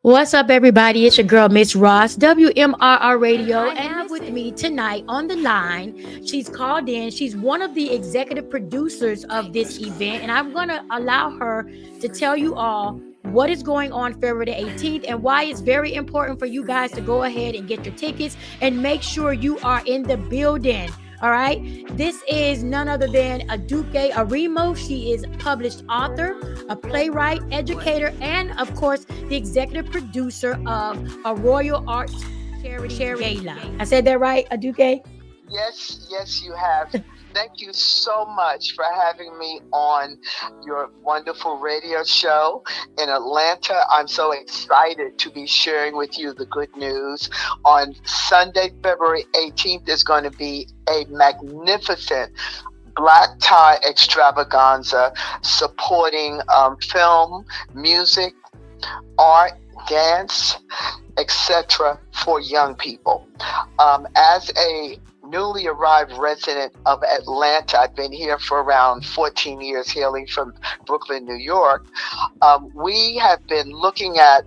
What's up, everybody? It's your girl, Miss Ross, WMRR Radio, and I have with me tonight on the line. She's called in. She's one of the executive producers of this event, and I'm going to allow her to tell you all what is going on February the 18th and why it's very important for you guys to go ahead and get your tickets and make sure you are in the building. All right. This is none other than Aduke Aremu. She is a published author, a playwright, educator, and of course, the executive producer of a Royal Arts Charity Gala. I said that right, Aduke? Yes, you have. Thank you so much for having me on your wonderful radio show in Atlanta. I'm so excited to be sharing with you the good news. On Sunday, February 18th, is going to be a magnificent black tie extravaganza supporting film, music, art, dance, etc. for young people. As a newly arrived resident of Atlanta, I've been here for around 14 years, hailing from Brooklyn, New York. We have been looking at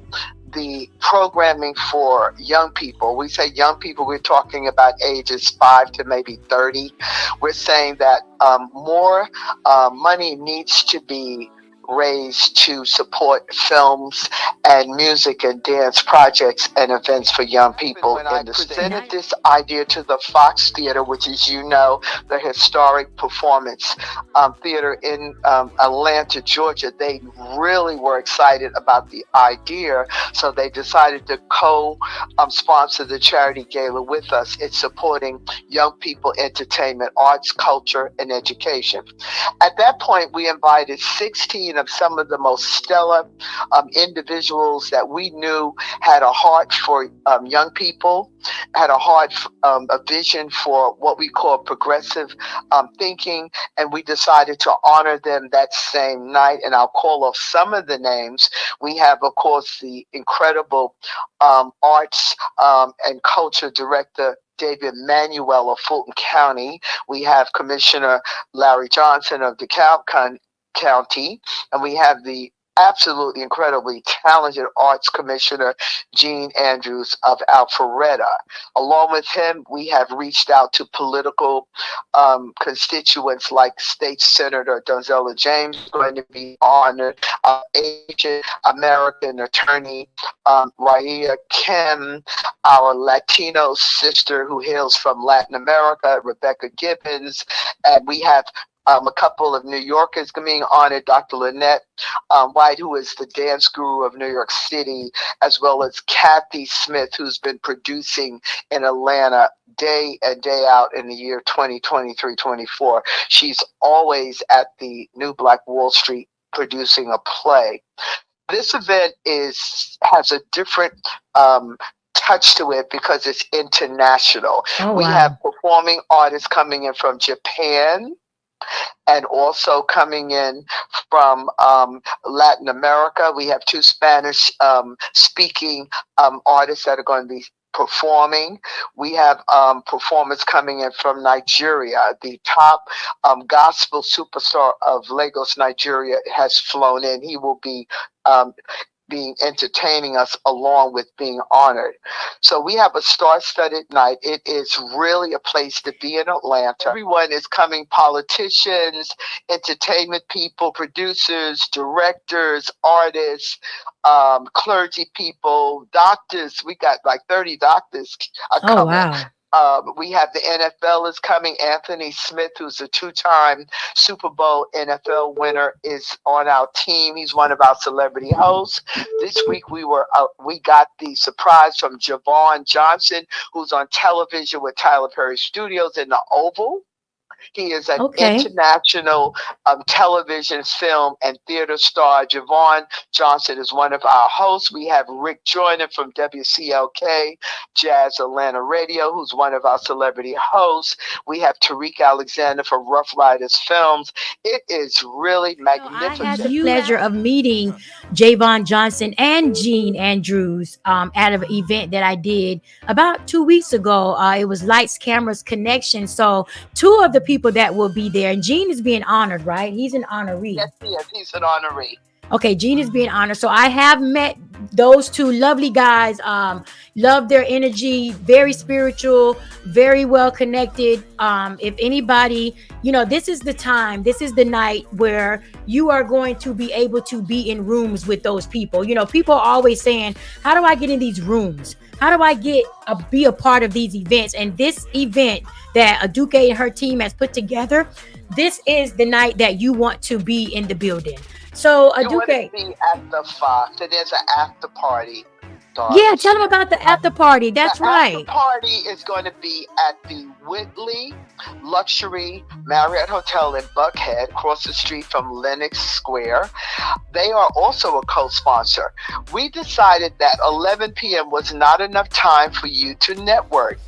the programming for young people. We say young people, we're talking about ages 5 to maybe 30. We're saying that more money needs to be raised to support films and music and dance projects and events for young people. When I presented this idea to the Fox Theater, which is, the historic performance theater in Atlanta, Georgia, they really were excited about the idea. So they decided to co-sponsor the charity gala with us. It's supporting young people entertainment, arts, culture, and education. At that point, we invited 16 of some of the most stellar individuals that we knew had a heart for young people, had a heart, a vision for what we call progressive thinking, and we decided to honor them that same night. And I'll call off some of the names. We have, of course, the incredible arts and culture director, David Manuel of Fulton County. We have Commissioner Larry Johnson of DeKalb County, and we have the absolutely incredibly talented Arts Commissioner Gene Andrews of Alpharetta. Along with him, we have reached out to political constituents like State Senator Donzella James, going to be honored, Asian American attorney Raya Kim, our Latino sister who hails from Latin America, Rebecca Gibbons, and we have a couple of New Yorkers being honored, Dr. Lynette White, who is the dance guru of New York City, as well as Kathy Smith, who's been producing in Atlanta day in, day out in the year 2023-24. She's always at the New Black Wall Street producing a play. This event has a different touch to it because it's international. Oh, wow. We have performing artists coming in from Japan, and also coming in from Latin America. We have 2 Spanish speaking artists that are going to be performing. We have performers coming in from Nigeria. The top gospel superstar of Lagos, Nigeria, has flown in. He will be entertaining us along with being honored. So we have a star-studded night. It is really a place to be in Atlanta. Everyone is coming, politicians, entertainment people, producers, directors, artists, clergy people, doctors. We got like 30 doctors are coming. Oh, wow. We have the NFL is coming. Anthony Smith, who's a 2-time Super Bowl NFL winner, is on our team. He's one of our celebrity hosts. This week we got the surprise from Javon Johnson, who's on television with Tyler Perry Studios in the Oval. He is an international television, film, and theater star. Javon Johnson is one of our hosts. We have Rick Joyner from WCLK Jazz Atlanta Radio, who's one of our celebrity hosts. We have Tariq Alexander from Rough Riders Films. It is really magnificent. I had the pleasure of meeting Javon Johnson and Gene Andrews at an event that I did about 2 weeks ago. It was Lights, Cameras, Connection. So 2 of the people that will be there, and Gene is being honored, right? He's an honoree. Yes, he is. He's an honoree. Okay, Gene is being honored. So I have met those two lovely guys. Love their energy, very spiritual, very well connected. If anybody, this is the time, this is the night where you are going to be able to be in rooms with those people. People are always saying, how do I get in these rooms? How do I be a part of these events? And this event that Aduke and her team has put together, this is the night that you want to be in the building. So You want to Aduke, be at the Fox, and there's an after party. yeah, Doris. tell them about the after party. The That's after right. party is going to be at the Whitley Luxury Marriott Hotel in Buckhead, across the street from Lenox Square. They are also a co-sponsor. We decided that 11 p.m. was not enough time for you to network.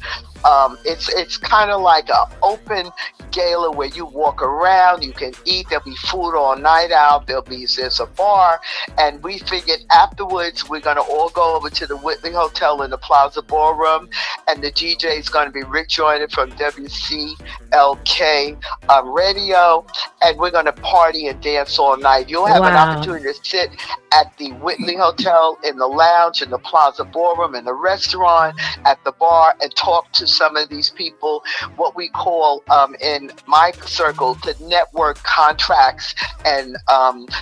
It's kind of like an open gala where you walk around, you can eat, there'll be food all night out, there's a bar, and we figured afterwards we're going to all go over to the Whitley Hotel in the Plaza Ballroom, and the DJ is going to be Rick Joyner from WCLK Radio, and we're going to party and dance all night. You'll have an opportunity to sit at the Whitley Hotel, in the lounge, in the Plaza Ballroom, in the restaurant, at the bar, and talk to some of these people, what we call in my circle, to network contracts and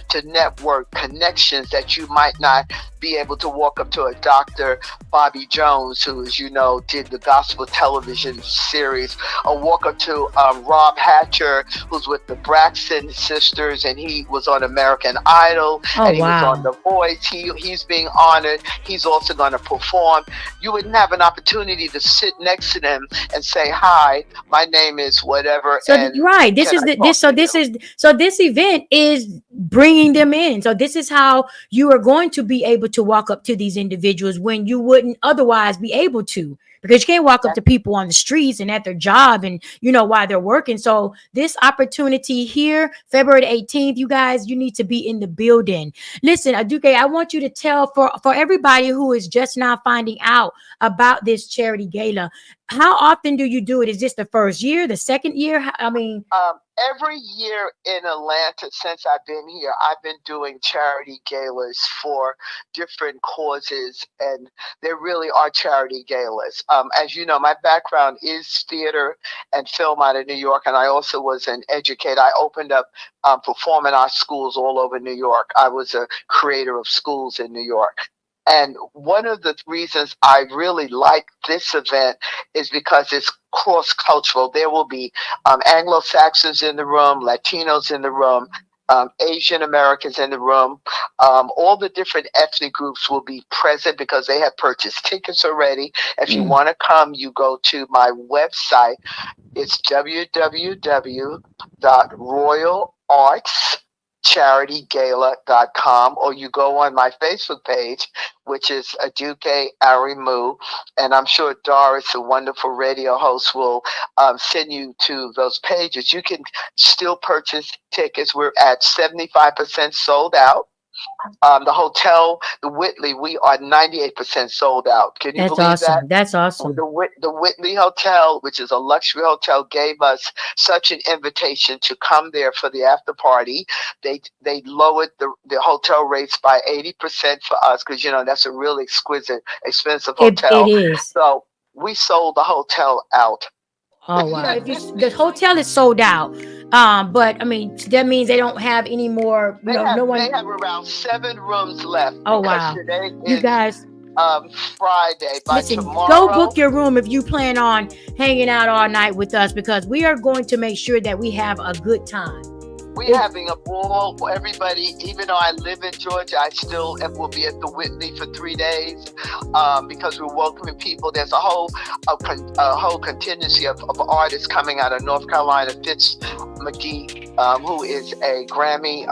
to network connections that you might not be able to walk up to a Dr. Bobby Jones, who, as you know, did the gospel television series, or walk up to Rob Hatcher, who's with the Braxton Sisters, and he was on American Idol, and he was on The Voice. He's being honored. He's also going to perform. You wouldn't have an opportunity to sit next to them and say, "Hi, my name is whatever." So right, this event is bringing them in. So this is how you are going to be able to walk up to these individuals when you wouldn't otherwise be able to, because you can't walk up to people on the streets and at their job and while they're working. So this opportunity here, February 18th, you guys, you need to be in the building. Listen, Aduke, I want you to tell for everybody who is just now finding out about this charity gala, how often do you do it? Is this the first year, the second year? I mean, every year in Atlanta since I've been here, I've been doing charity galas for different causes, and there really are charity galas. As you know, my background is theater and film out of New York, and I also was an educator. I opened up performing arts schools all over New York. I was a creator of schools in New York. And one of the reasons I really like this event is because it's cross-cultural. There will be Anglo-Saxons in the room, Latinos in the room, Asian Americans in the room. All the different ethnic groups will be present because they have purchased tickets already. If you want to come, you go to my website. It's www.RoyalArtsCharityGala.com, or you go on my Facebook page, which is Aduke Aremu, and I'm sure Doris, a wonderful radio host, will send you to those pages. You can still purchase tickets. We're at 75% sold out. The hotel, the Whitley, we are 98% sold out. Can you believe that? That's awesome. The Whitley Hotel, which is a luxury hotel, gave us such an invitation to come there for the after party. They lowered the hotel rates by 80% for us because that's a really exquisite, expensive hotel. It is. So we sold the hotel out. Oh wow! The hotel is sold out, but I mean that means they don't have any more. They have around 7 rooms left. Oh wow! Today you guys, Friday. By tomorrow, go book your room if you plan on hanging out all night with us, because we are going to make sure that we have a good time. We're having a ball for everybody. Even though I live in Georgia, I still will be at the Whitley for 3 days because we're welcoming people. There's a whole contingency of artists coming out of North Carolina. Fitz McGee, who is a Grammy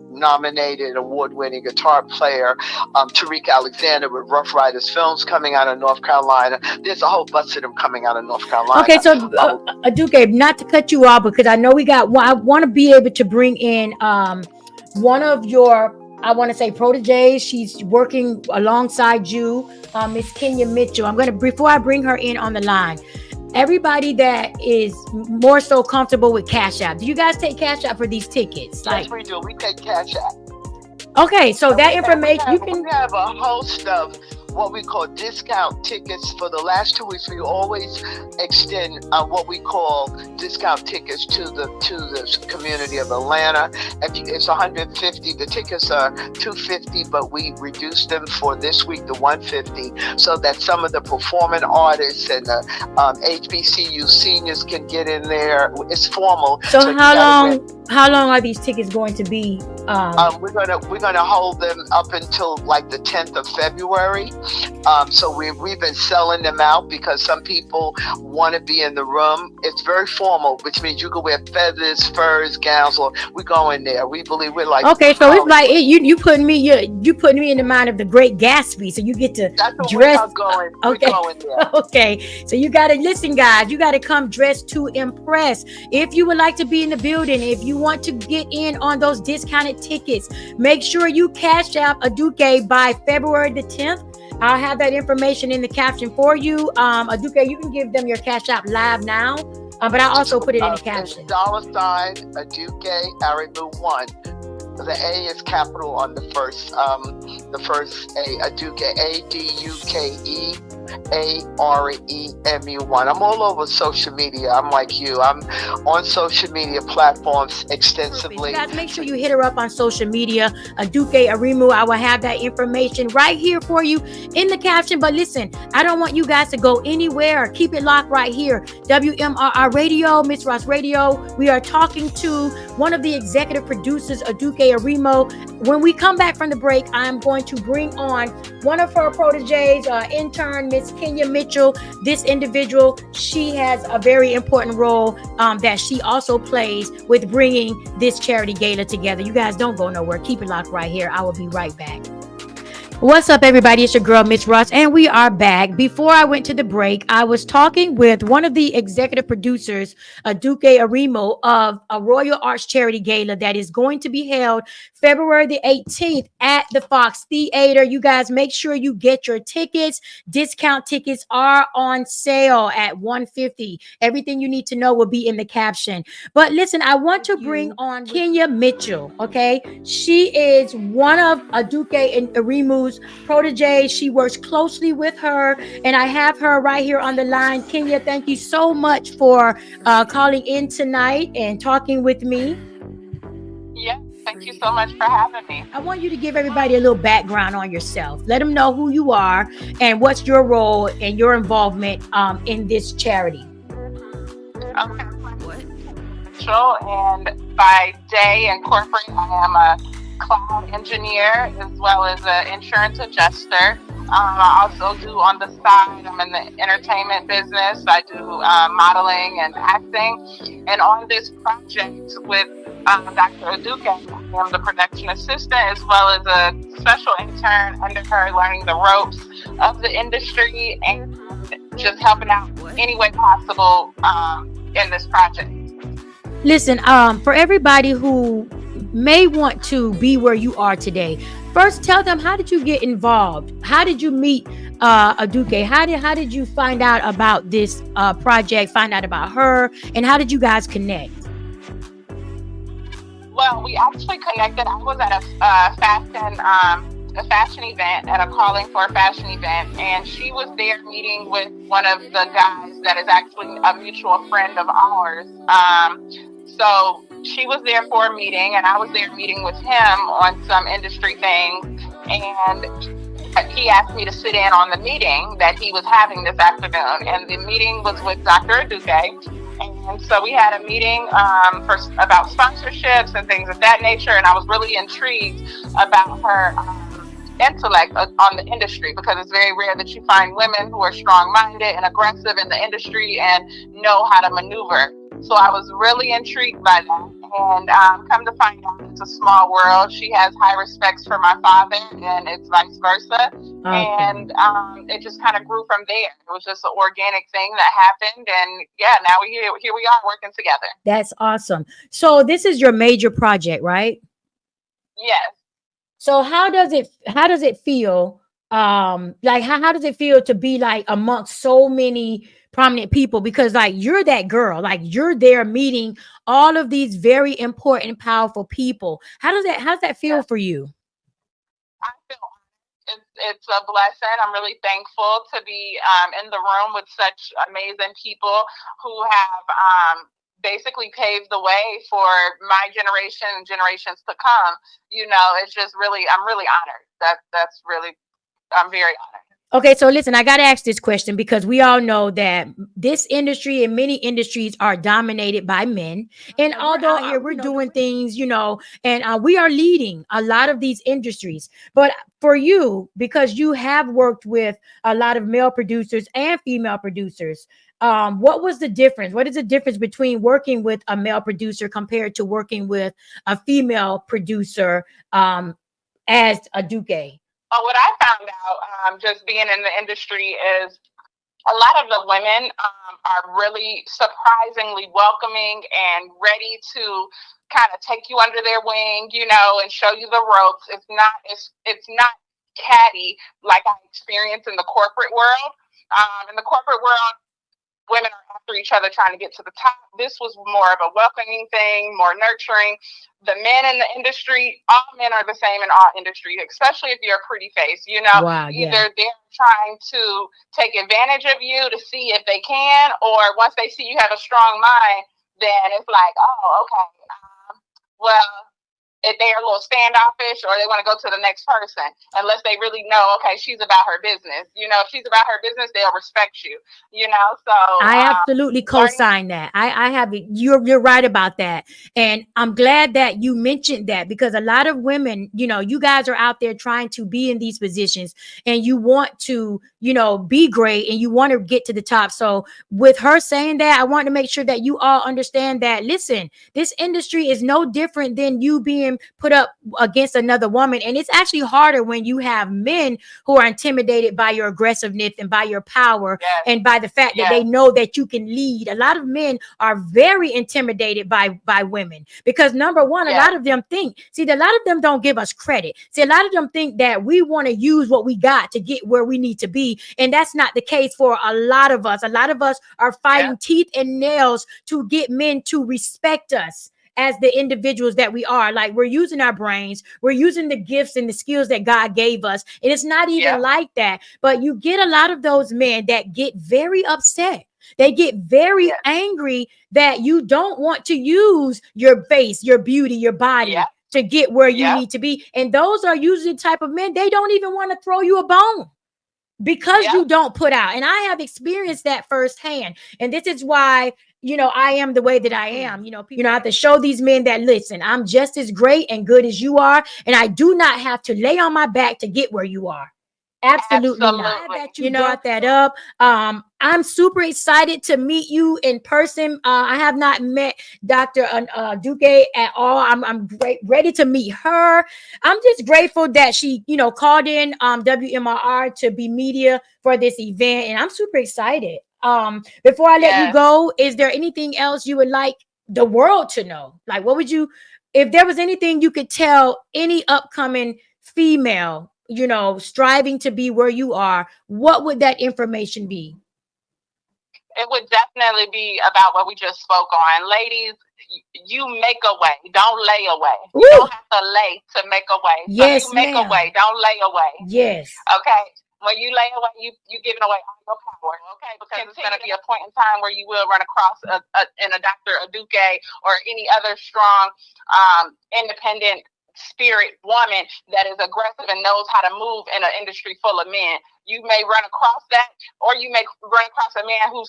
nominated award-winning guitar player, Tariq Alexander with Rough Riders Films coming out of North Carolina. There's a whole bunch of them coming out of North Carolina. Okay, so Aduke, not to cut you off, because I know I want to be able to bring in one of your, I want to say, proteges. She's working alongside you, Miss Kenya Mitchell. Before I bring her in on the line, everybody that is more so comfortable with Cash App, do you guys take Cash App for these tickets? Yes, we do. We take Cash App. Okay, so And that information you we can. have a host of what we call discount tickets. For the last 2 weeks, we always extend what we call discount tickets to the community of Atlanta. It's 150. The tickets are 250, but we reduced them for this week to 150, so that some of the performing artists and the HBCU seniors can get in there. It's formal. So how long? How long are these tickets going to be? We're gonna hold them up until like the 10th of February. So we've been selling them out because some people want to be in the room. It's very formal, which means you can wear feathers, furs, gowns, or we go in there. We believe we're like, okay, so it's like you putting me in the mind of the Great Gatsby. So you get to dress. Okay, we're going there. okay. So you gotta listen, guys. You gotta come dressed to impress. If you would like to be in the building, if you want to get in on those discounted tickets, make sure you cash out Aduke by February the 10th. I'll have that information in the caption for you. Aduke, you can give them your cash out live now, but I also put it in the caption. It's $ Aduke Aremu 1. The A is capital on the first A. Aduke, ADUKE AREMU1. I'm all over social media. I'm like you. I'm on social media platforms extensively. You guys, make sure you hit her up on social media. Aduke Aremu. I will have that information right here for you in the caption. But listen, I don't want you guys to go anywhere. Keep it locked right here. WMRR Radio, Miss Ross Radio. We are talking to one of the executive producers, Aduke Aremu. When we come back from the break, I'm going to bring on one of her proteges, intern, Miss Kenya Mitchell. This individual, she has a very important role that she also plays with bringing this charity gala together. You guys don't go nowhere. Keep it locked right here. I will be right back. What's up, everybody? It's your girl, Miss Ross, and we are back. Before I went to the break, I was talking with one of the executive producers, Aduke Aremu, of a Royal Arts Charity Gala that is going to be held February the 18th at the Fox Theater. You guys, make sure you get your tickets. Discount tickets are on sale at $150. Everything you need to know will be in the caption. But listen, I want to bring on Kenya Mitchell, okay? She is one of Aduke and Aremu's protege. She works closely with her, and I have her right here on the line. Kenya, thank you so much for calling in tonight and talking with me. Yeah, thank you so much for having me. I want you to give everybody a little background on yourself. Let them know who you are and what's your role and your involvement in this charity. Okay. And by day in corporate, I am a cloud engineer as well as an insurance adjuster. I also do on the side, I'm in the entertainment business. I do modeling and acting. And on this project with Dr. Aduke, I am the production assistant as well as a special intern under her, learning the ropes of the industry and just helping out any way possible in this project. Listen, for everybody who may want to be where you are today, first tell them, how did you get involved? How did you meet Aduke? How did you find out about this project, find out about her, and how did you guys connect? Well, we actually connected. I was at a fashion event, at a calling for a fashion event, and she was there meeting with one of the guys that is actually a mutual friend of ours. So she was there for a meeting, and I was there meeting with him on some industry things, and he asked me to sit in on the meeting that he was having this afternoon, and the meeting was with Dr. Aduke. And so we had a meeting about sponsorships and things of that nature, and I was really intrigued about her intellect on the industry, because it's very rare that you find women who are strong-minded and aggressive in the industry and know how to maneuver. So I was really intrigued by that, and come to find out, it's a small world. She has high respects for my father, and it's vice versa. Okay. And it just kind of grew from there. It was just an organic thing that happened, and yeah, now here we are working together. That's awesome. So this is your major project, right? Yes. So how does it feel? Like how does it feel to be like amongst so many prominent people? Because like you're that girl, like you're there meeting all of these very important, powerful people. How does that feel for you? it's a blessing. I'm really thankful to be in the room with such amazing people who have basically paved the way for my generation and generations to come. It's just really, I'm really honored. I'm very honored. Okay, so listen, I got to ask this question because we all know that this industry and many industries are dominated by men. And although here we're doing things, and we are leading a lot of these industries. But for you, because you have worked with a lot of male producers and female producers, what was the difference? What is the difference between working with a male producer compared to working with a female producer as Aduke? What I found out just being in the industry is a lot of the women are really surprisingly welcoming and ready to kind of take you under their wing, and show you the ropes. It's not catty like I experience in the corporate world. In the corporate world, women are after each other trying to get to the top. This was more of a welcoming thing, more nurturing. The men in the industry, all men are the same in all industries, especially if you're a pretty face. Wow, yeah. Either they're trying to take advantage of you to see if they can, or once they see you have a strong mind, then it's like, oh, okay, well, if they are a little standoffish or they want to go to the next person, unless they really know, okay, she's about her business. If she's about her business, they'll respect you, so I absolutely co-sign that. I have it. You're right about that. And I'm glad that you mentioned that because a lot of women, you guys are out there trying to be in these positions and you want to, be great and you want to get to the top. So with her saying that, I want to make sure that you all understand that, listen, this industry is no different than you being put up against another woman. And it's actually harder when you have men who are intimidated by your aggressiveness and by your power and by the fact that they know that you can lead. A lot of men are very intimidated by women because number one, a lot of them a lot of them don't give us credit. A lot of them think that we want to use what we got to get where we need to be. And that's not the case for a lot of us. A lot of us are fighting teeth and nails to get men to respect us as the individuals that we are. Like, we're using our brains, we're using the gifts and the skills that God gave us. And it's not even like that. But you get a lot of those men that get very upset. They get very angry that you don't want to use your face, your beauty, your body to get where you need to be. And those are usually the type of men, they don't even want to throw you a bone because you don't put out. And I have experienced that firsthand. And this is why, I am the way that I am. I have to show these men that, listen, I'm just as great and good as you are. And I do not have to lay on my back to get where you are. Absolutely not. That you brought that up. I'm super excited to meet you in person. I have not met Dr. Aduke at all. I'm ready to meet her. I'm just grateful that she, called in WMRR to be media for this event, and I'm super excited. Before I let you go, is there anything else you would like the world to know? Like, what would you, if there was anything you could tell any upcoming female, striving to be where you are, what would that information be? It would definitely be about what we just spoke on. Ladies, you make a way. Don't lay away. Ooh. You don't have to lay to make a way. Yes, so you make a way. Don't lay away. Yes. Okay. When you lay away, you giving away all your power. Okay. Because it's going to be a point in time where you will run across a Dr. Aduke or any other strong, independent spirit woman that is aggressive and knows how to move in an industry full of men. You may run across that, or you may run across a man who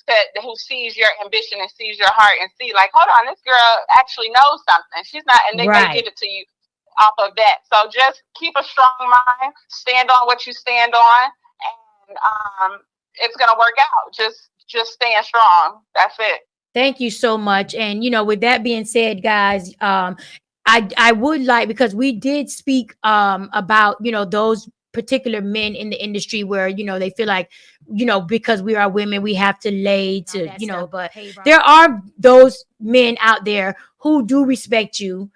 sees your ambition and sees your heart and see, like, hold on, this girl actually knows something. She's not, and they may give it to you off of that. So just keep a strong mind, stand on what you stand on, and it's gonna work out. Just staying strong. That's it. Thank you so much. And with that being said, guys, I would like, because we did speak about those particular men in the industry where they feel like because we are women we have to lay to but there are those men out there who do respect you,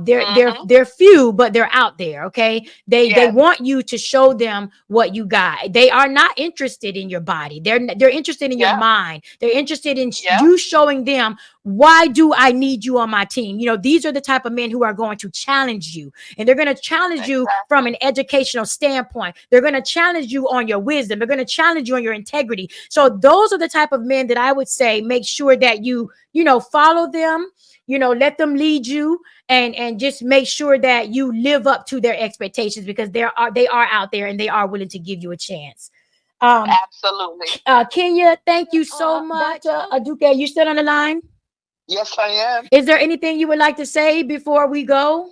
They're few, but they're out there. Okay. They Yes. want you to show them what you got. They are not interested in your body. They're interested in your Yep. mind. They're interested in Yep. you showing them, why do I need you on my team? You know, these are the type of men who are going to challenge you, and they're going to challenge you from Exactly. an educational standpoint. They're going to challenge you on your wisdom. They're going to challenge you on your integrity. So those are the type of men that I would say, make sure that you know, follow them, you know, let them lead you, and just make sure that you live up to their expectations, because they are out there and they are willing to give you a chance. Absolutely. Kenya, thank you so much. Aduke, you still on the line? Yes, I am. Is there anything you would like to say before we go?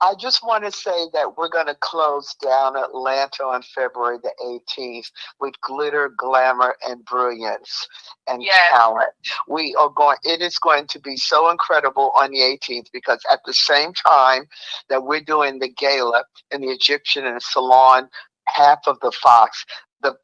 I just want to say that we're going to close down Atlanta on February the 18th with glitter, glamour, and brilliance and talent. We are going, it is going to be so incredible on the 18th, because at the same time that we're doing the gala in the Egyptian and Salon, half of the Fox, the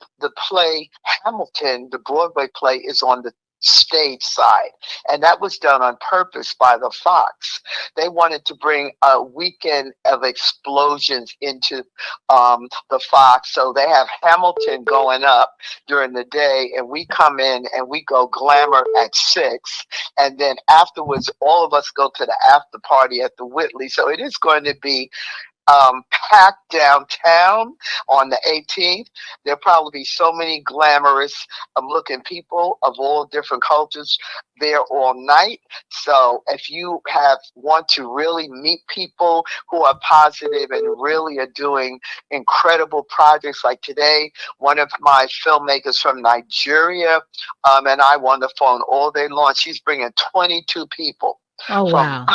play Hamilton, the Broadway play, is on the stage side, and that was done on purpose by the Fox. They wanted to bring a weekend of explosions into the Fox, so they have Hamilton going up during the day, and we come in and we go glamour at 6, and then afterwards all of us go to the after party at the Whitley. So it is going to be packed downtown on the 18th. There'll probably be so many glamorous looking people of all different cultures there all night. So if you want to really meet people who are positive and really are doing incredible projects, like today, one of my filmmakers from Nigeria and I were on the phone all day long. She's bringing 22 people. Oh, wow.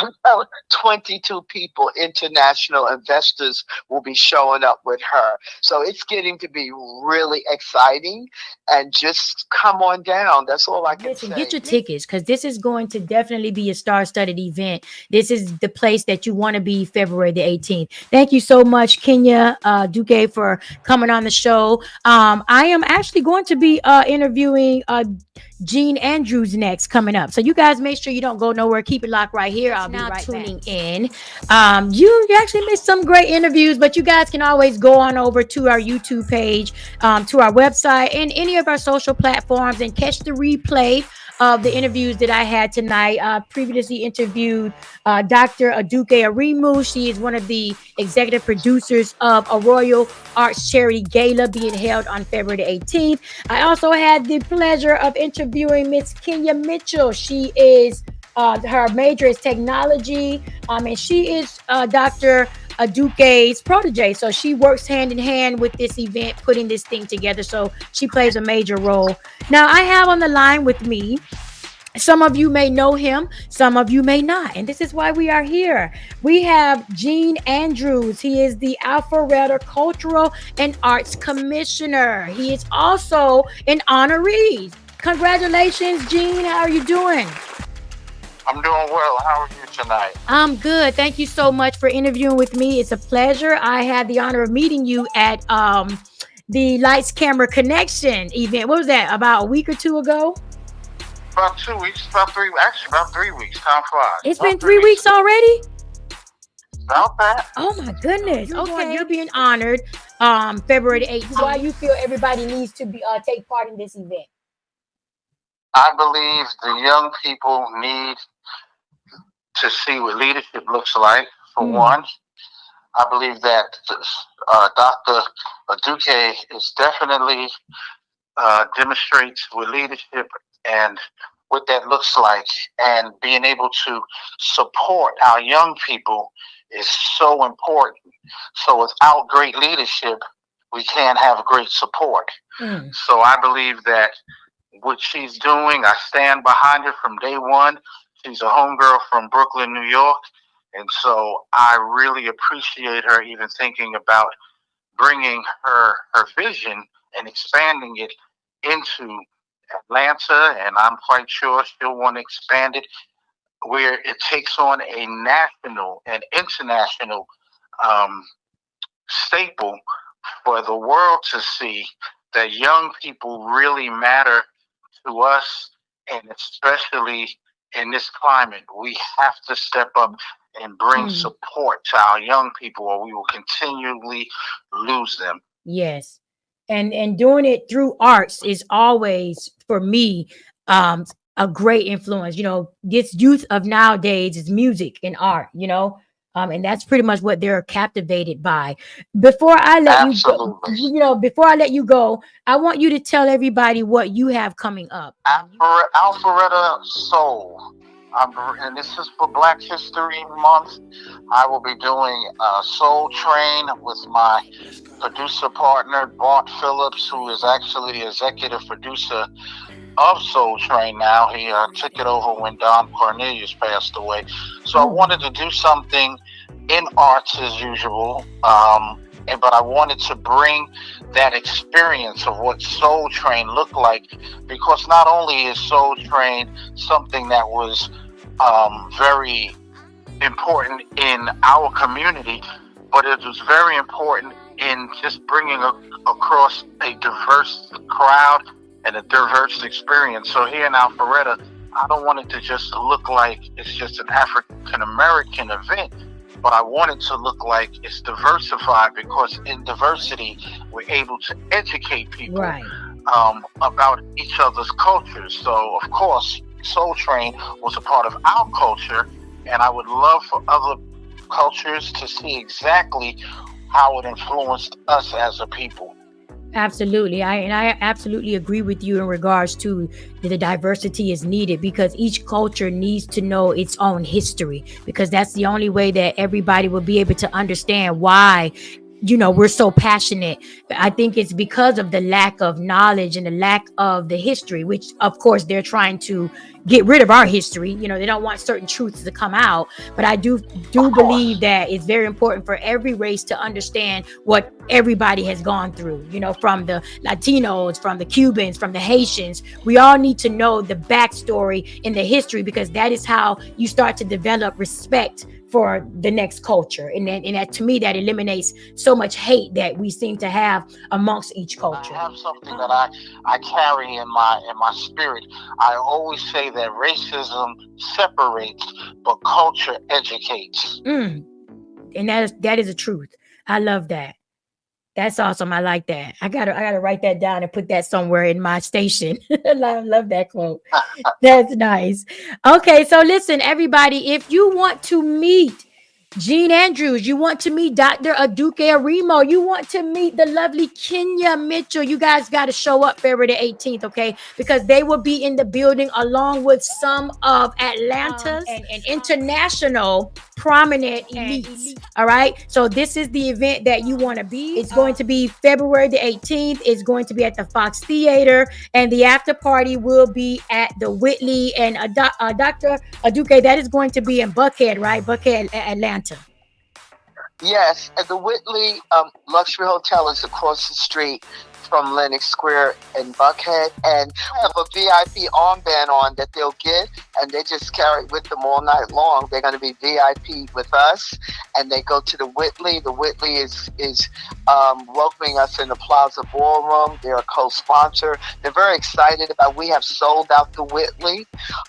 22 people, international investors, will be showing up with her. So it's getting to be really exciting, and just come on down. That's all I can say. Get your tickets, because this is going to definitely be a star-studded event. This is the place that you want to be February the 18th. Thank you so much, Kenya Duque, for coming on the show. I am actually going to be interviewing Gene Andrews next, coming up. So you guys make sure you don't go nowhere. Keep it locked right here. I'll be right tuning in. You actually missed some great interviews, but you guys can always go on over to our YouTube page, to our website, and any of our social platforms, and catch the replay of the interviews that I had tonight. Previously interviewed Dr. Aduke Aremu. She is one of the executive producers of a Royal Arts Charity Gala being held on February the 18th. I also had the pleasure of interviewing Miss Kenya Mitchell. She is her major is technology, and she is Dr. Aduke's protege. So she works hand in hand with this event, putting this thing together. So she plays a major role. Now, I have on the line with me, some of you may know him, some of you may not, and this is why we are here. We have Gene Andrews. He is the Alpharetta Cultural and Arts Commissioner. He is also an honoree. Congratulations, Gene. How are you doing? I'm doing well. How are you tonight? I'm good. Thank you so much for interviewing with me. It's a pleasure. I had the honor of meeting you at the Lights Camera Connection event. What was that, about a week or two ago? About 2 weeks, about 3 weeks. Time flies. It's been 3 weeks already? About that. Oh my goodness. Okay. You're being honored February 8th. Why you feel everybody needs to be take part in this event? I believe the young people need to see what leadership looks like, for one. I believe that Dr. Aduke is definitely demonstrates what leadership and what that looks like, and being able to support our young people is so important. So without great leadership, we can't have great support. So I believe that what she's doing, I stand behind her from day one. She's a homegirl from Brooklyn, New York. And so I really appreciate her even thinking about bringing her vision and expanding it into Atlanta. And I'm quite sure she'll want to expand it where it takes on a national and international staple for the world to see that young people really matter to us, and especially in this climate, we have to step up and bring support to our young people, or we will continually lose them. Yes. And doing it through arts is always, for me, a great influence. You know, this youth of nowadays is music and art, you know. And that's pretty much what they're captivated by. Before I let you go, you know, before I let you go, I want you to tell everybody what you have coming up. Alpharetta Soul. And this is for Black History Month. I will be doing Soul Train with my producer partner, Bart Phillips, who is actually the executive producer of Soul Train now. He took it over when Don Cornelius passed away. So I wanted to do something in arts as usual, but I wanted to bring that experience of what Soul Train looked like, because not only is Soul Train something that was very important in our community, but it was very important in just bringing across a diverse crowd and a diverse experience. So here in Alpharetta, I don't want it to just look like it's just an African American event, but I want it to look like it's diversified, because in diversity, we're able to educate people about each other's cultures. So, of course, Soul Train was a part of our culture, and I would love for other cultures to see exactly how it influenced us as a people. Absolutely. I absolutely agree with you in regards to the diversity is needed, because each culture needs to know its own history, because that's the only way that everybody will be able to understand why, you know, we're so passionate. I think it's because of the lack of knowledge and the lack of the history, which of course they're trying to get rid of our history. You know, they don't want certain truths to come out. But I do believe that it's very important for every race to understand what everybody has gone through, you know, from the Latinos, from the Cubans, from the Haitians. We all need to know the backstory in the history, because that is how you start to develop respect for the next culture. And that, to me, that eliminates so much hate that we seem to have amongst each culture. I have something that I carry in my spirit. I always say that racism separates, but culture educates. And that is the truth. I love that. That's awesome. I like that. I gotta write that down and put that somewhere in my station. I love that quote. That's nice. Okay, so listen, everybody, if you want to meet Jean Andrews, you want to meet Dr. Aduke Aremu, you want to meet the lovely Kenya Mitchell, you guys got to show up February the 18th, okay? Because they will be in the building along with some of Atlanta's and international prominent elites. All right. So this is the event that you want to be. It's going to be February the 18th. It's going to be at the Fox Theater, and the after party will be at the Whitley. And Dr. Aduke, that is going to be in Buckhead, right? Buckhead, Atlanta. Yes, and the Whitley Luxury Hotel is across the street from Lenox Square in Buckhead, and I have a VIP armband on that they'll get, and they just carry it with them all night long. They're going to be VIP with us, and they go to the Whitley. The Whitley is welcoming us in the Plaza Ballroom. They're a co-sponsor. They're very excited about. We have sold out the Whitley.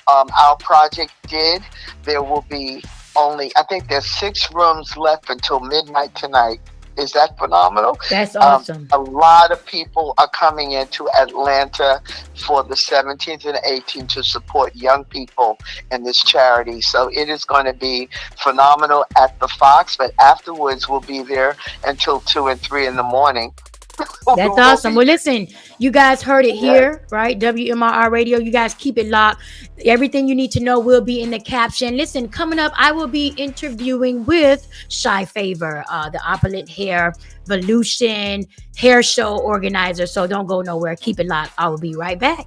Our project did. There will be only, I think there's 6 rooms left until midnight tonight. Is that phenomenal? That's awesome. A lot of people are coming into Atlanta for the 17th and 18th to support young people in this charity. So it is going to be phenomenal at the Fox, but afterwards we'll be there until 2 and 3 in the morning. That's awesome. Well, listen, you guys heard it here, right? WMRR Radio. You guys keep it locked. Everything you need to know will be in the caption. Listen, coming up, I will be interviewing with Shy Favor, the Opulent Hair Volution hair show organizer. So don't go nowhere. Keep it locked. I will be right back.